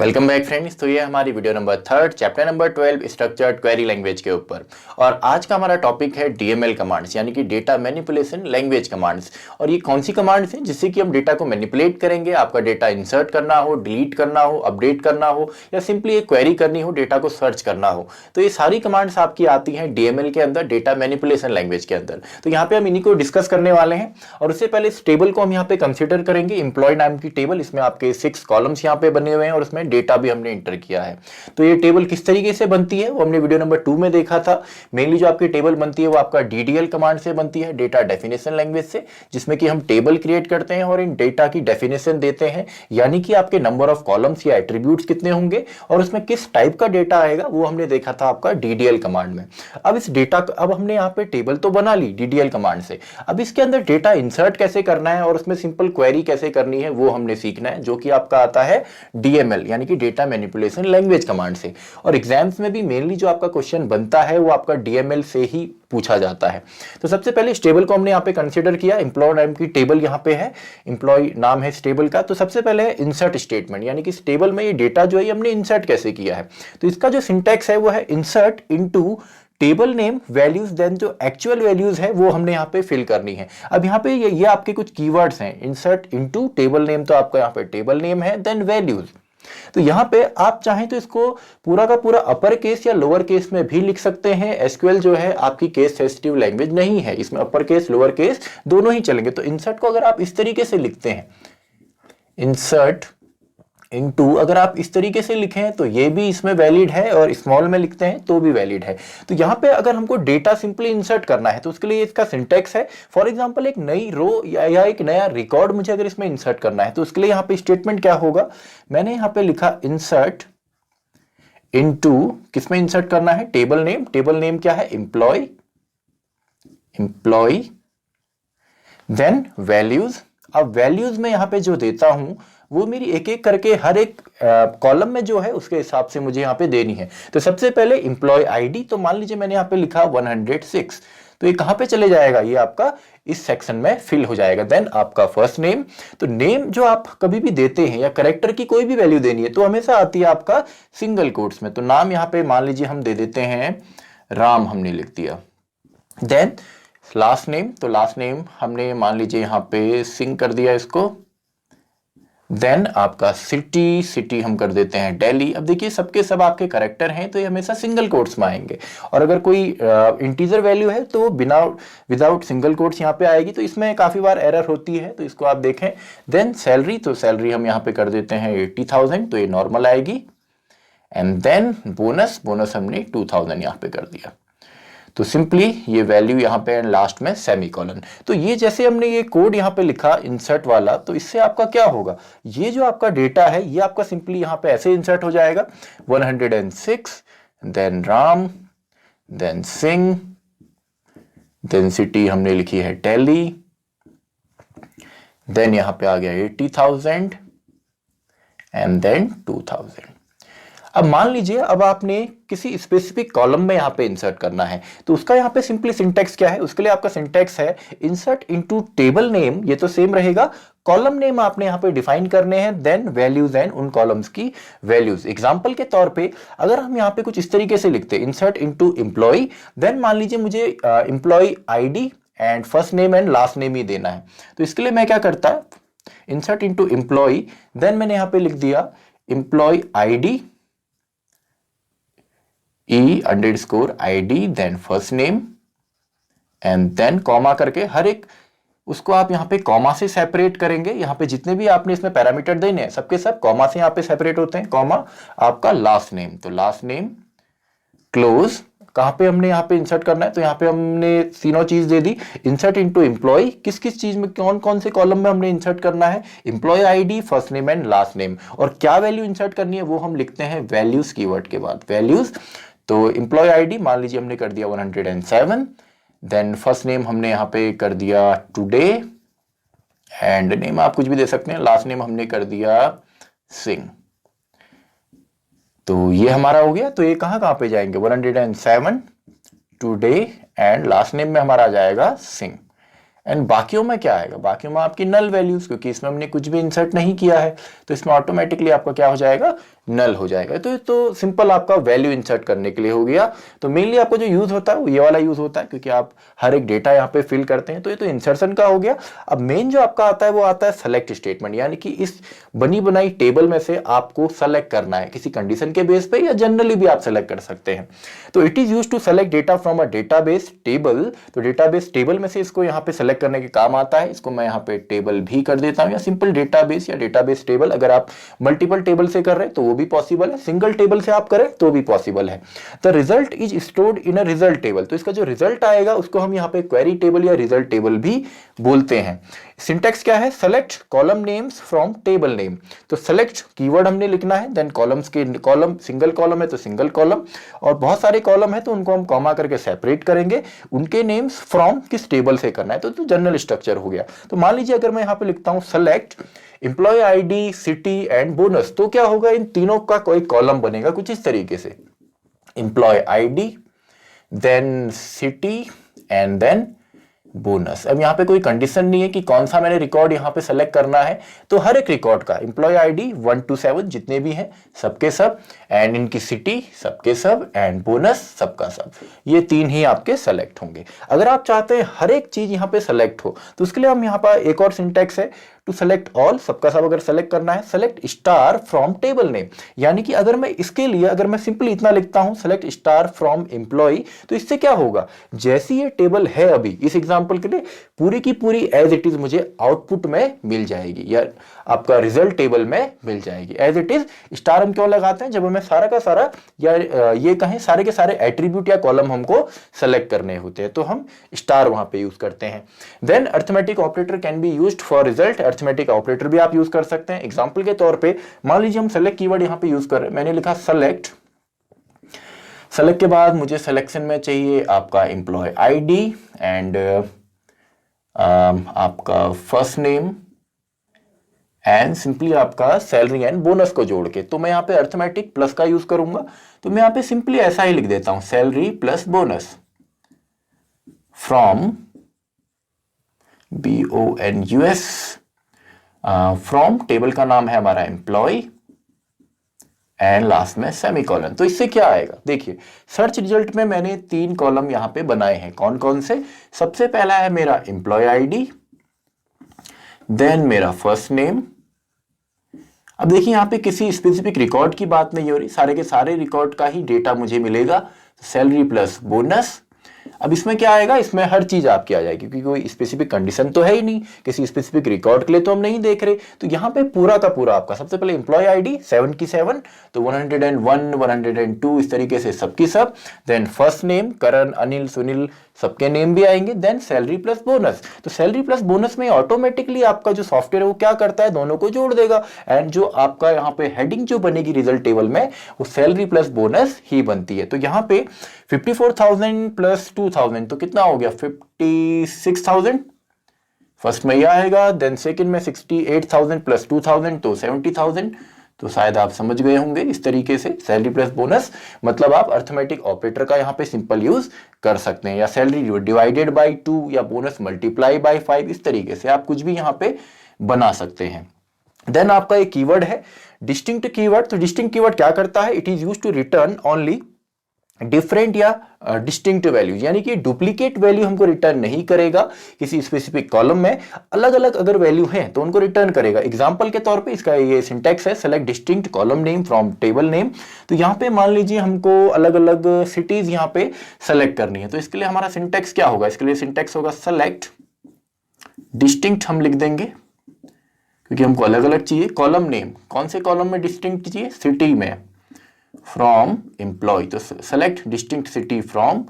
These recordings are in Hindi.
Welcome back friends. तो ये हमारी video number 3 chapter number 12 structured query language के ऊपर। और आज का हमारा टॉपिक है डीएमएल कमांड्स यानी कि डेटा मैनिपुलेशन लैंग्वेज कमांड्स। और ये कौन सी कमांड्स हैं जिससे कि हम डेटा को मैनिपुलेट करेंगे, आपका डेटा इंसर्ट करना हो, डिलीट करना हो, अपडेट करना हो या सिंपली एक क्वेरी करनी हो, डेटा को सर्च करना हो। तो ये सारी कमांड्स आपकी आती हैं डीएमएल के अंदर, डेटा मैनिपुलेशन लैंग्वेज के अंदर। तो यहाँ पे हम इन्हीं को डिस्कस करने वाले हैं। और उससे पहले इस टेबल को हम यहाँ पे कंसिडर करेंगे, एम्प्लॉय नाम की टेबल। इसमें आपके 6 कॉलम्स यहाँ पे बने हुए हैं और उसमें डेटा भी हमने एंटर किया है। तो ये टेबल किस तरीके से बनती है वो हमने वीडियो नंबर 2 में देखा था। मेनली जो आपकी टेबल बनती है वो आपका डीडीएल कमांड से बनती है, डेटा डेफिनेशन लैंग्वेज से, जिसमें कि हम टेबल क्रिएट करते हैं और इन डेटा की डेफिनेशन देते हैं, यानी कि आपके नंबर ऑफ कॉलम्स या एट्रीब्यूट्स कितने होंगे और उसमें किस टाइप का डेटा आएगा वो हमने देखा था आपका डीडीएल कमांड में। अब इस डेटा अब हमने यहाँ पे टेबल तो बना ली डीडीएल कमांड से, अब इसके अंदर डेटा इंसर्ट कैसे करना है और उसमें सिंपल क्वेरी कैसे करनी है वो हमने सीखना है, जो कि आपका आता है डीएमएल यानी कि डेटा मैनिपुलेशन लैंग्वेज कमांड से। और एग्जाम्स में भी मेनली जो आपका क्वेश्चन बनता है वो आपका डीएमएल से ही पूछा जाता है। तो सबसे पहले इस टेबल को हमने यहाँ पे कंसीडर किया, एम्प्लॉय नाम की टेबल यहाँ पे है, एम्प्लॉय नाम है इस टेबल का। तो सबसे पहले है इंसर्ट स्टेटमेंट, यानी कि इस टेबल में ये डेटा जो है हमने इंसर्ट कैसे किया है। तो इसका जो सिंटैक्स है वो है insert into table name values, then जो एक्चुअल वैल्यूज है वो हमने यहाँ पे फिल करनी है। अब यहाँ पे ये आपके कुछ कीवर्ड्स हैं, इंसर्ट इनटू टेबल नेम, तो आपका यहाँ पे टेबल नेम है, देन वैल्यूज। तो यहां पे आप चाहें तो इसको पूरा का पूरा अपर केस या लोअर केस में भी लिख सकते हैं। एसक्यूएल जो है आपकी केस सेंसिटिव लैंग्वेज नहीं है, इसमें अपर केस लोअर केस दोनों ही चलेंगे। तो इंसर्ट को अगर आप इस तरीके से लिखते हैं, इंसर्ट इनटू, अगर आप इस तरीके से लिखें तो ये भी इसमें वैलिड है, और स्मॉल में लिखते हैं तो भी वैलिड है। तो यहाँ पे अगर हमको डेटा सिंपली इंसर्ट करना है तो उसके लिए इसका सिंटैक्स है। फॉर एग्जांपल एक नई रो या एक नया रिकॉर्ड मुझे अगर इसमें इंसर्ट करना है तो उसके लिए यहाँ पे स्टेटमेंट क्या होगा, मैंने यहाँ पे लिखा इंसर्ट इनटू, किसमें इंसर्ट करना है, टेबल नेम। टेबल नेम क्या है, एम्प्लॉय, एम्प्लॉय, देन वैल्यूज। अब वैल्यूज में यहाँ पे जो देता हूं वो मेरी एक एक करके हर एक कॉलम में जो है उसके हिसाब से मुझे यहाँ पे देनी है। तो सबसे पहले एम्प्लॉय आईडी, तो मान लीजिए मैंने यहाँ पे लिखा 106, तो ये कहाँ पे चले जाएगा, ये आपका इस सेक्शन में फिल हो जाएगा। देन आपका फर्स्ट नेम, तो नेम जो आप कभी भी देते हैं या कैरेक्टर की कोई भी वैल्यू देनी है तो हमेशा आती है आपका सिंगल कोट्स में। तो नाम यहाँ पे मान लीजिए हम दे देते हैं राम, हमने लिख दिया। देन लास्ट नेम, तो लास्ट नेम हमने मान लीजिए यहाँ पे सिंह कर दिया इसको। देन आपका सिटी, सिटी हम कर देते हैं दिल्ली। अब देखिए सबके सब आपके कैरेक्टर हैं तो ये हमेशा सिंगल कोट्स में आएंगे, और अगर कोई इंटीजर वैल्यू है तो बिना विदाउट सिंगल कोट्स यहाँ पे आएगी। तो इसमें काफी बार एरर होती है, तो इसको आप देखें। देन सैलरी, तो सैलरी हम यहाँ पे कर देते हैं 80,000, तो ये नॉर्मल आएगी। एंड देन बोनस, बोनस हमने 2000 यहाँ पे कर दिया। तो सिंपली ये वैल्यू यहाँ पे लास्ट में सेमीकोलन। तो ये जैसे हमने ये कोड यहाँ पे लिखा इंसर्ट वाला, तो इससे आपका क्या होगा, ये जो आपका डेटा है ये आपका सिंपली यहाँ पे ऐसे इंसर्ट हो जाएगा, 106, then Ram, then Singh, then city हमने लिखी है दिल्ली, देन यहाँ पे आ गया 80,000 एंड देन 2000। अब मान लीजिए अब आपने किसी स्पेसिफिक कॉलम में यहाँ पे इंसर्ट करना है, तो उसका यहाँ पे सिंपली सिंटैक्स क्या है, उसके लिए आपका सिंटैक्स है इंसर्ट इनटू टेबल नेम, ये तो सेम रहेगा, कॉलम नेम आपने यहाँ पे डिफाइन करने हैं, देन वैल्यूज एंड उन कॉलम्स की वैल्यूज। एग्जांपल के तौर पे अगर हम यहाँ पे कुछ इस तरीके से लिखते हैं, इंसर्ट इनटू एम्प्लॉय, देन मान लीजिए मुझे employ ID and first name and last name ही देना है, तो इसके लिए मैं क्या करता, इंसर्ट इनटू एम्प्लॉय, देन मैंने यहाँ पे लिख दिया employ ID E_ID, then first name and then comma करके हर एक उसको आप यहाँ पे कॉमा से सेपरेट करेंगे। यहाँ पे जितने भी आपने इसमें पैरामीटर देने हैं सबके सब कॉमा से यहाँ पे सेपरेट होते हैं। कॉमा आपका लास्ट नेम, तो लास्ट नेम क्लोज, कहाँ पे हमने यहाँ पे इंसर्ट करना है, तो यहाँ पे हमने तीनों चीज दे दी। इंसर्ट इनटू एम्प्लॉय, किस किस चीज में कौन कौन से कॉलम में हमने इंसर्ट करना है, employ ID, first name and last name, और क्या वैल्यू इंसर्ट करनी है वो हम लिखते हैं वैल्यूज कीवर्ड के बाद, वैल्यूज। तो एम्प्लॉय आईडी मान लीजिए हमने कर दिया 107, देन फर्स्ट नेम हमने यहाँ पे कर दिया टुडे, एंड नेम आप कुछ भी दे सकते हैं, लास्ट नेम हमने कर दिया सिंह। तो ये हमारा हो गया। तो ये कहाँ पे जाएंगे, 107 टुडे एंड लास्ट नेम में हमारा आ जाएगा सिंह। एंड बाकियों में क्या आएगा, बाकियों में आपकी नल वैल्यूज, क्योंकि इसमें हमने कुछ भी इंसर्ट नहीं किया है, तो इसमें ऑटोमेटिकली आपका क्या हो जाएगा, नल हो जाएगा। तो सिंपल आपका वैल्यू इंसर्ट करने के लिए हो गया। तो मेनली आपको जो यूज होता है वो ये वाला यूज होता है, क्योंकि आप हर एक डेटा यहाँ पे फिल करते हैं। तो ये तो इंसर्शन का हो गया। अब मेन जो आपका आता है वो आता है सेलेक्ट स्टेटमेंट, यानी कि इस बनी बनाई टेबल में से आपको सेलेक्ट करना है किसी कंडीशन के बेस पे, या जनरली भी आप सेलेक्ट कर सकते हैं। तो it is use to select data from a database table. तो डेटाबेस टेबल में से इसको यहाँ पे सेलेक्ट करने के काम आता है। इसको मैं यहाँ पे टेबल भी कर देता हूँ, या सिंपल डेटाबेस या डेटाबेस टेबल। अगर आप मल्टीपल टेबल से कर रहे हैं तो वो भी पॉसिबल है, सिंगल टेबल से आप करें तो भी पॉसिबल है। The result is stored in a result table. तो इसका जो रिजल्ट आएगा उसको हम यहाँ पे क्वेरी टेबल या रिजल्ट टेबल भी बोलते हैं। सिंटेक्स क्या है? Select column names from table name. तो सेलेक्ट कीवर्ड हमने लिखना है, देन कॉलम्स के कॉलम, सिंगल कॉलम है तो सिंगल कॉलम, और बहुत सारे कॉलम है तो उनको हम कॉमा करके सेपरेट करेंगे। उनके नेम्स फ्रॉम किस टेबल से करना है, तो जनरल स्ट्रक्चर हो गया। तो मान लीजिए अगर मैं यहाँ पे लिखता हूँ select employ ID, city and bonus, तो क्या होगा? इन तीनों का कोई कॉलम बनेगा कुछ इस तरीके से, employ ID, then city and then bonus. अब यहाँ पे कोई कंडीशन नहीं है कि कौन सा मैंने रिकॉर्ड यहाँ पे सेलेक्ट करना है। तो हर एक रिकॉर्ड का एम्प्लॉय आईडी 1 to 7 जितने भी हैं सबके सब, एंड इनकी सिटी सबके सब, एंड बोनस सबका सब, ये तीन ही आपके सेलेक्ट होंगे। अगर आप चाहते हैं हर एक चीज यहाँ पे सेलेक्ट हो तो उसके लिए हम यहाँ पर एक और सिंटेक्स है, टू सेलेक्ट ऑल, सबका सब अगर सेलेक्ट करना है, select star from table name. यानी कि अगर मैं इसके लिए अगर मैं सिंपली इतना लिखता हूं सेलेक्ट स्टार फ्रॉम एम्प्लॉय, तो इससे क्या होगा? जैसी ये टेबल है अभी इस एग्जांपल के लिए पूरी की पूरी एज इट इज मुझे आउटपुट में मिल जाएगी, या आपका रिजल्ट टेबल में मिल जाएगी एज इट इज। स्टार हम क्यों लगाते हैं? जब हमें सारा का सारा, या ये कहें सारे के सारे एट्रीब्यूट या कॉलम हमको सेलेक्ट करने होते हैं, तो हम स्टार वहां पे यूज करते हैं। Then arithmetic operator can be used for result. Arithmetic operator भी आप यूज कर सकते हैं। एग्जांपल के तौर पे मान लीजिए हम सेलेक्ट कीवर्ड यहां पे यूज कर रहे हैं, मैंने लिखा सेलेक्ट, सेलेक्ट के बाद मुझे सिलेक्शन में चाहिए आपका एम्प्लॉय आईडी एंड आपका फर्स्ट नेम एंड सिंपली आपका सैलरी एंड बोनस को जोड़ के, तो मैं यहाँ पे अरिथमेटिक प्लस का यूज करूंगा। तो मैं यहाँ पे सिंपली ऐसा ही लिख देता हूं, salary plus bonus from BONUS, from table का नाम है हमारा एम्प्लॉय एंड लास्ट में सेमीकोलन। तो इससे क्या आएगा? देखिए सर्च रिजल्ट में मैंने 3 कॉलम यहां पे बनाए हैं। कौन कौन से? सबसे पहला है मेरा एम्प्लॉय आईडी, देन मेरा फर्स्ट नेम। अब देखिए यहां पे किसी स्पेसिफिक रिकॉर्ड की बात नहीं हो रही, सारे के सारे रिकॉर्ड का ही डेटा मुझे मिलेगा, सैलरी प्लस बोनस। अब इसमें क्या आएगा? इसमें हर चीज आपकी आ जाएगी, क्योंकि कोई स्पेसिफिक कंडीशन तो है ही नहीं, किसी स्पेसिफिक रिकॉर्ड के लिए तो हम नहीं देख रहे। तो यहाँ पे पूरा का पूरा आपका सबसे पहले एम्प्लॉय आईडी 7 की 7, तो 101, 102 इस तरीके से सबकी सब। देन फर्स्ट नेम करण, अनिल, सुनील सबके नेम भी आएंगे। देन सैलरी प्लस बोनस, तो सैलरी प्लस बोनस में ऑटोमेटिकली आपका जो सॉफ्टवेयर है वो क्या करता है? दोनों को जोड़ देगा। एंड जो आपका यहाँ पे हेडिंग जो बनेगी रिजल्ट टेबल में वो सैलरी प्लस बोनस ही बनती है। तो यहाँ पे 54,000 प्लस 2,000 तो कितना हो गया? 56,000 फर्स्ट में यह आएगा। देन सेकंड में 68,000 प्लस 2,000 तो 70,000। तो शायद आप समझ गए होंगे इस तरीके से सैलरी प्लस बोनस मतलब आप अरिथमेटिक ऑपरेटर का यहाँ पे सिंपल यूज कर सकते हैं, या सैलरी डिवाइडेड बाय 2 या बोनस मल्टीप्लाई बाय 5, इस तरीके से आप कुछ भी यहाँ पे बना सकते हैं। देन आपका एक कीवर्ड है डिस्टिंक्ट कीवर्ड। तो डिस्टिंक्ट कीवर्ड क्या करता है? It is used to return only different या डिस्टिंक्ट वैल्यूज, यानी कि डुप्लीकेट वैल्यू हमको रिटर्न नहीं करेगा। किसी स्पेसिफिक कॉलम में अलग अलग अगर वैल्यू है तो उनको रिटर्न करेगा। एग्जांपल के तौर पे इसका ये सिंटैक्स है, select distinct column name from table name. तो यहाँ पे मान लीजिए हमको अलग अलग सिटीज यहाँ पे सेलेक्ट करनी है, तो इसके लिए हमारा सिंटैक्स क्या होगा? इसके लिए सिंटैक्स होगा सेलेक्ट डिस्टिंक्ट, हम लिख देंगे क्योंकि हमको अलग अलग चाहिए। कॉलम नेम, कौन से कॉलम में डिस्टिंक्ट चाहिए? सिटी में, फ्रॉम एम्प्लॉय, तो select distinct city from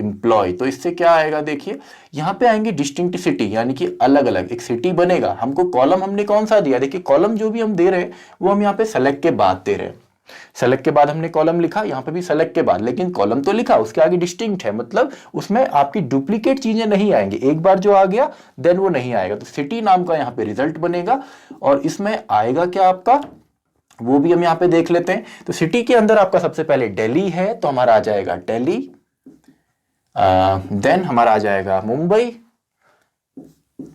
employ. तो इससे क्या आएगा? देखिए यहां पे आएंगे डिस्टिंक्ट सिटी, यानी कि अलग अलग एक सिटी बनेगा। हमको कॉलम हमने कौन सा दिया? देखिए कॉलम जो भी हम दे रहे हैं वो हम यहाँ पे सेलेक्ट के बाद दे रहे हैं। सेलेक्ट के बाद हमने कॉलम लिखा, यहाँ पे भी सेलेक्ट के बाद, लेकिन कॉलम तो लिखा, उसके आगे डिस्टिंक्ट है, मतलब उसमें आपकी डुप्लीकेट चीजें नहीं आएंगी। एक बार जो आ गया देन वो नहीं आएगा। तो सिटी नाम का यहाँ पे रिजल्ट बनेगा और इसमें आएगा क्या आपका, वो भी हम यहाँ पे देख लेते हैं। तो सिटी के अंदर आपका सबसे पहले दिल्ली है तो हमारा आ जाएगा दिल्ली, देन हमारा आ जाएगा मुंबई,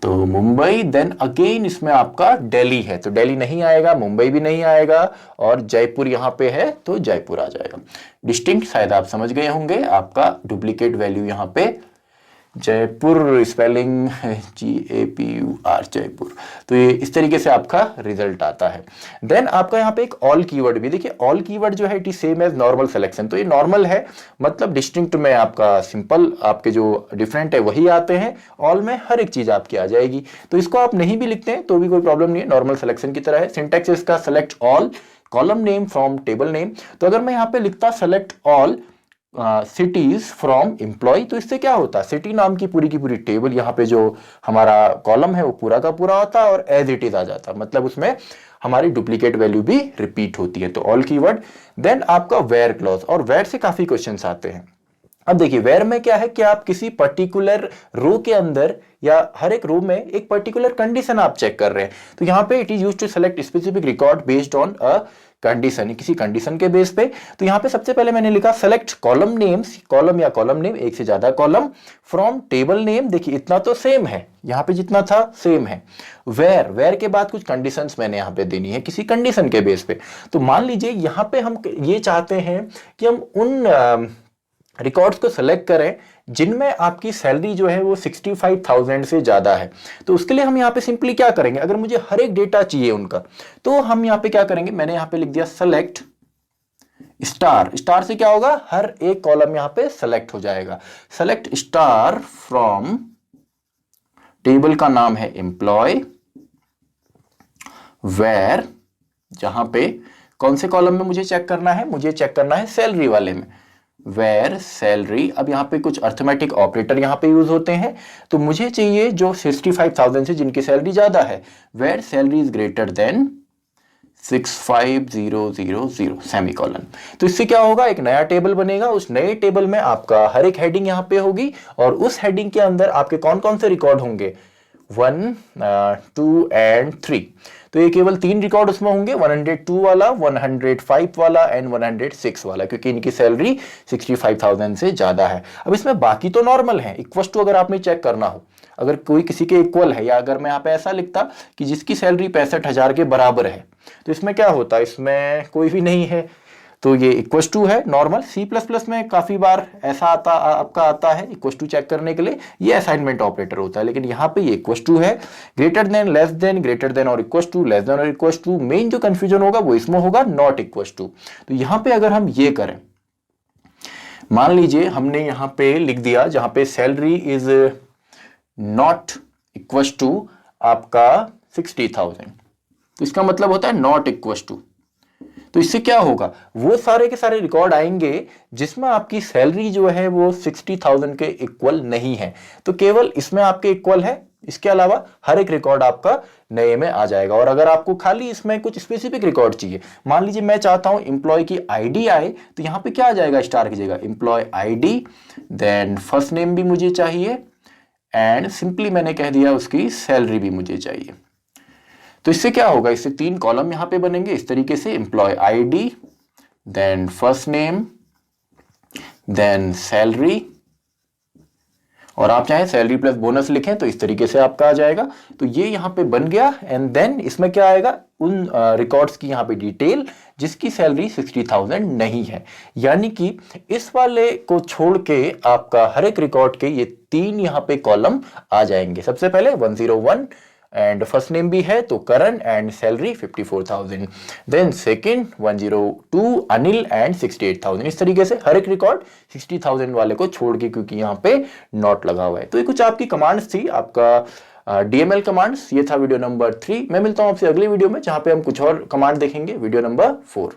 तो मुंबई, देन अगेन इसमें आपका दिल्ली है तो दिल्ली नहीं आएगा, मुंबई भी नहीं आएगा, और जयपुर यहां पे है तो जयपुर आ जाएगा। डिस्टिंक्ट शायद आप समझ गए होंगे, आपका डुप्लीकेट वैल्यू यहां पे जयपुर, स्पेलिंग GAPUR, जयपुर। तो ये इस तरीके से आपका रिजल्ट आता है। देन आपका यहाँ पे एक ऑल कीवर्ड भी, देखिए ऑल कीवर्ड जो है it is same as normal selection. तो ये नॉर्मल है, मतलब डिस्टिंक्ट में आपका सिंपल, आपके जो डिफरेंट है वही आते हैं, ऑल में हर एक चीज आपकी आ जाएगी। तो इसको आप नहीं भी लिखते हैं तो भी कोई प्रॉब्लम नहीं है, नॉर्मल सिलेक्शन की तरह है। सिंटैक्स इसका select all column name from table name. तो अगर मैं यहाँ पे लिखता select all cities from employ, तो इससे क्या होता है, सिटी नाम की पूरी टेबल यहाँ पे जो हमारा कॉलम है वो पूरा का पूरा होता है और एज इट इज आ जाता है, मतलब उसमें हमारी डुप्लीकेट वैल्यू भी रिपीट होती है। तो ऑल कीवर्ड। देन आपका वेयर क्लॉज, और वेयर से काफी क्वेश्चंस आते हैं। अब देखिए वेयर में क्या है कि आप किसी पर्टिकुलर रो के अंदर या हर एक रो में एक पर्टिकुलर कंडीशन आप चेक कर रहे हैं। तो यहाँ पे it is used to select specific record based on a condition, किसी कंडीशन के बेस पे। तो यहाँ पे सबसे पहले मैंने लिखा सेलेक्ट कॉलम नेम्स, कॉलम या कॉलम नेम, एक से ज्यादा कॉलम, फ्रॉम टेबल नेम। देखिए इतना तो सेम है, यहाँ पे जितना था सेम है। वेयर, वेयर के बाद कुछ कंडीशंस मैंने यहाँ पे देनी है किसी कंडीशन के बेस पे। तो मान लीजिए यहाँ पे हम ये चाहते हैं कि हम उन रिकॉर्ड्स को सेलेक्ट करें जिनमें आपकी सैलरी जो है वो 65,000 से ज्यादा है। तो उसके लिए हम यहाँ पे सिंपली क्या करेंगे, अगर मुझे हर एक डेटा चाहिए उनका, तो हम यहाँ पे क्या करेंगे, मैंने यहाँ पे लिख दिया सेलेक्ट स्टार। स्टार से क्या होगा, हर एक कॉलम यहाँ पे सेलेक्ट हो जाएगा। सेलेक्ट स्टार फ्रॉम, टेबल का नाम है एम्प्लॉय, वेयर, जहां पे कौन से कॉलम में मुझे चेक करना है, मुझे चेक करना है सैलरी वाले में, वेयर सैलरी। अब यहाँ पे कुछ अर्थमेटिक ऑपरेटर यहाँ पे यूज होते हैं, तो मुझे चाहिए जो 65,000 से जिनकी सैलरी ज्यादा है, where salary is greater than 65,000 semicolon. तो इससे क्या होगा, एक नया टेबल बनेगा, उस नए टेबल में आपका हर एक हेडिंग यहाँ पे होगी, और उस हेडिंग के अंदर आपके कौन कौन से रिकॉर्ड होंगे, 1, 2 एंड 3। तो ये केवल 3 रिकॉर्ड उसमें होंगे, 102 वाला, 105 वाला एंड 106 वाला, क्योंकि इनकी सैलरी 65,000 से ज्यादा है। अब इसमें बाकी तो नॉर्मल है, इक्वल टू अगर आपने चेक करना हो, अगर कोई किसी के इक्वल है, या अगर मैं यहाँ पे ऐसा लिखता कि जिसकी सैलरी 65,000 के बराबर है, तो इसमें क्या होता है, इसमें कोई भी नहीं है, तो ये इक्वल टू है नॉर्मल। C++ में काफी बार ऐसा आपका आता है इक्वल टू चेक करने के लिए, ये असाइनमेंट ऑपरेटर होता है, लेकिन यहाँ पे ये इक्वल टू है। Greater than, less than, greater than और इक्वल टू, लेस देन और इक्वल टू। मेन जो कंफ्यूजन होगा वो इसमें होगा नॉट इक्वल टू। तो यहाँ पे अगर हम ये करें, मान लीजिए हमने यहाँ पे लिख दिया जहां पे salary is not equal to आपका 60,000, तो इसका मतलब होता है नॉट इक्वल टू। तो इससे क्या होगा, वो सारे के सारे रिकॉर्ड आएंगे जिसमें आपकी सैलरी जो है वो 60,000 के इक्वल नहीं है, तो केवल इसमें आपके इक्वल है, इसके अलावा हर एक रिकॉर्ड आपका नए में आ जाएगा। और अगर आपको खाली इसमें कुछ स्पेसिफिक रिकॉर्ड चाहिए, मान लीजिए मैं चाहता हूं एम्प्लॉय की आईडी आए, तो यहां पे क्या आ जाएगा, स्टार की जगह employ ID, then first name भी मुझे चाहिए, एंड सिंपली मैंने कह दिया उसकी सैलरी भी मुझे चाहिए। तो इससे क्या होगा, इससे 3 कॉलम यहां पे बनेंगे इस तरीके से, employ ID, then first name, then salary, और आप चाहे सैलरी प्लस बोनस लिखें तो इस तरीके से आपका आ जाएगा। तो ये यहां पे बन गया, एंड देन इसमें क्या आएगा, उन रिकॉर्ड्स की यहां पे डिटेल जिसकी सैलरी 60,000 नहीं है, यानी कि इस वाले को छोड़ के आपका हर एक रिकॉर्ड के ये 3 यहां पे कॉलम आ जाएंगे। सबसे पहले 101 एंड फर्स्ट नेम भी है तो Karan and salary 54,000, then second 102 Anil and 68,000। इस तरीके से हर एक रिकॉर्ड 60,000 वाले को छोड़ के, क्योंकि यहाँ पे नॉट लगा हुआ है। तो ये कुछ आपकी कमांड्स थी, आपका DML कमांड्स। ये था वीडियो नंबर 3। मैं मिलता हूं आपसे अगली वीडियो में, जहां पे हम कुछ और कमांड देखेंगे, वीडियो नंबर 4।